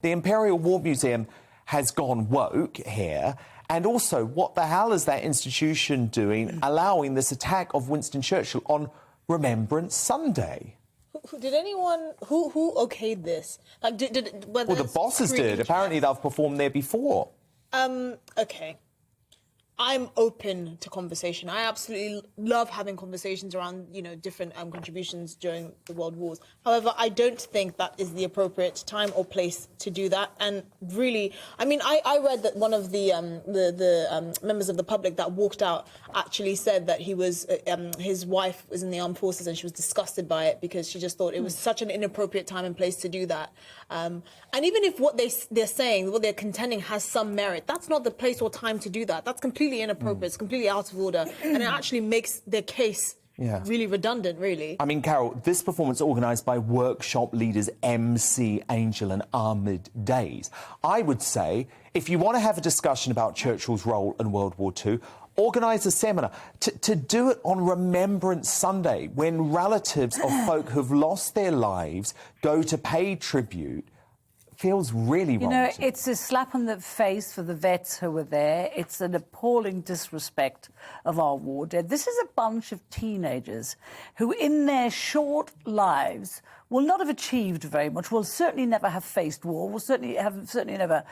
The Imperial War Museum has gone woke here. And also, what the hell is that institution doing, allowing this attack of Winston Churchill on Remembrance Sunday? Did anyone who okayed this? Like, Well, the bosses did. Apparently, they've performed there before. Okay. I'm open to conversation. I absolutely love having conversations around, different contributions during the World Wars. However, I don't think that is the appropriate time or place to do that. And really, I mean, I read that one of the members of the public that walked out actually said that he was his wife was in the armed forces and she was disgusted by it because she just thought it was such an inappropriate time and place to do that. And even if what they're saying, what they're contending has some merit, that's not the place or time to do that. That's completely inappropriate. It's completely out of order, and it actually makes their case really redundant, really. I mean, Carol, this performance organised by workshop leaders MC, Angel and Ahmed Days. I would say, if you want to have a discussion about Churchill's role in World War II, organise a seminar. To do it on Remembrance Sunday, when relatives of folk who've lost their lives go to pay tribute, feels really wrong. You know, it's a slap on the face for the vets who were there. It's an appalling disrespect of our war dead. This is a bunch of teenagers who, in their short lives, will not have achieved very much, will certainly never have faced war, will certainly never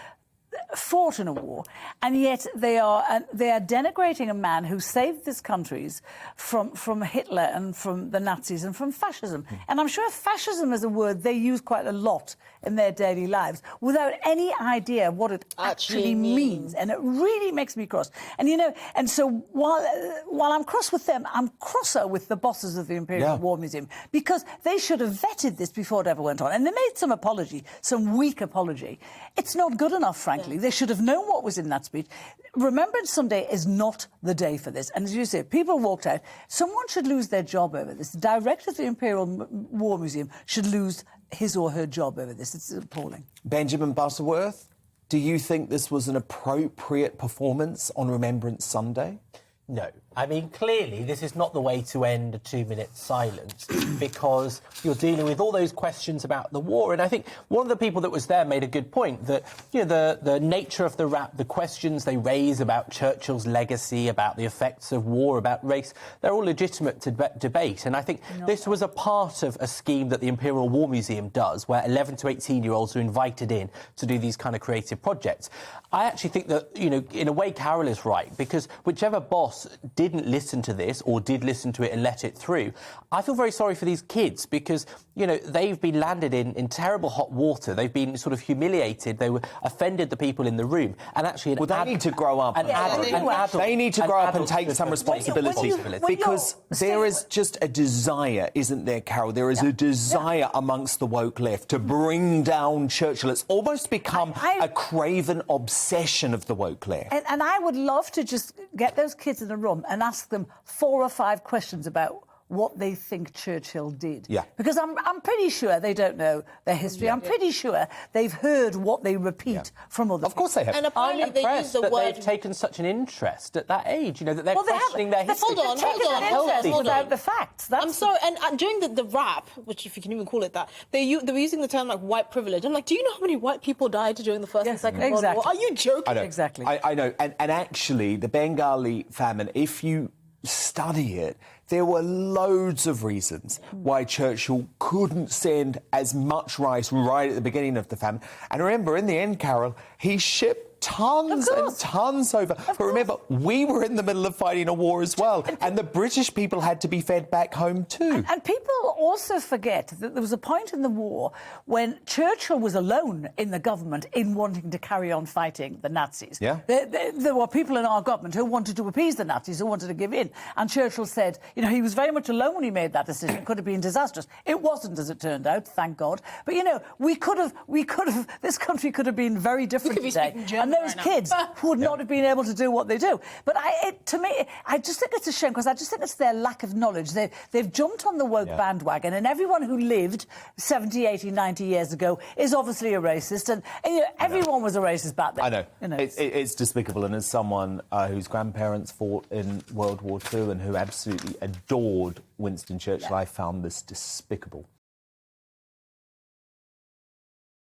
fought in a war, and yet they are denigrating a man who saved this country from Hitler and from the Nazis and from fascism. And I'm sure fascism is a word they use quite a lot in their daily lives without any idea what it actually means. And it really makes me cross. And and so while I'm cross with them, I'm crosser with the bosses of the Imperial War Museum, because they should have vetted this before it ever went on. And they made some apology, some weak apology. It's not good enough, frankly. They should have known what was in that speech. Remembrance Sunday is not the day for this. And as you say, people walked out. Someone should lose their job over this. The director of the Imperial War Museum should lose his or her job over this. It's appalling. Benjamin Butterworth, do you think this was an appropriate performance on Remembrance Sunday? No. I mean, clearly, this is not the way to end a 2-minute silence because you're dealing with all those questions about the war. And I think one of the people that was there made a good point that, the nature of the rap, the questions they raise about Churchill's legacy, about the effects of war, about race, they're all legitimate to debate. And I think this was a part of a scheme that the Imperial War Museum does, where 11 to 18-year-olds are invited in to do these kind of creative projects. I actually think that, in a way, Carol is right, because whichever boss didn't listen to this or did listen to it and let it through, I feel very sorry for these kids because, they've been landed in terrible hot water. They've been sort of humiliated. They were offended the people in the room. And actually... they need to grow up. They need to grow up and take some responsibility. Because there is just a desire, isn't there, Carol? There is a desire amongst the woke left to bring down Churchill. It's almost become a craven obsession of the woke left. And I would love to just get those kids in a room and ask them 4 or 5 questions about what they think Churchill did. Yeah. Because I'm pretty sure they don't know their history. I'm pretty sure they've heard what they repeat from other people. Of course they have. And apparently they use the word... they've taken such an interest at that age, that they're questioning their history. Hold on. Without the facts. I'm sorry, and during the rap, which if you can even call it that, they were using the term like white privilege. I'm like, do you know how many white people died during the First and Second World War? Are you joking? I know. Exactly. I know. And actually, the Bengali famine, if you study it, there were loads of reasons why Churchill couldn't send as much rice right at the beginning of the famine. And remember, in the end, Carol, he shipped tons and tons over. But remember, we were in the middle of fighting a war as well, and the British people had to be fed back home too. And people also forget that there was a point in the war when Churchill was alone in the government in wanting to carry on fighting the Nazis. Yeah. There were people in our government who wanted to appease the Nazis, who wanted to give in. And Churchill said, he was very much alone when he made that decision. It could have been disastrous. It wasn't, as it turned out, thank God. But, this country could have been very different today. And those kids would not have been able to do what they do. But to me, I just think it's a shame, because I just think it's their lack of knowledge. They've jumped on the woke bandwagon, and everyone who lived 70, 80, 90 years ago is obviously a racist, and everyone was a racist back then. I know. It's despicable, and as someone whose grandparents fought in World War II and who absolutely adored Winston Churchill, I found this despicable.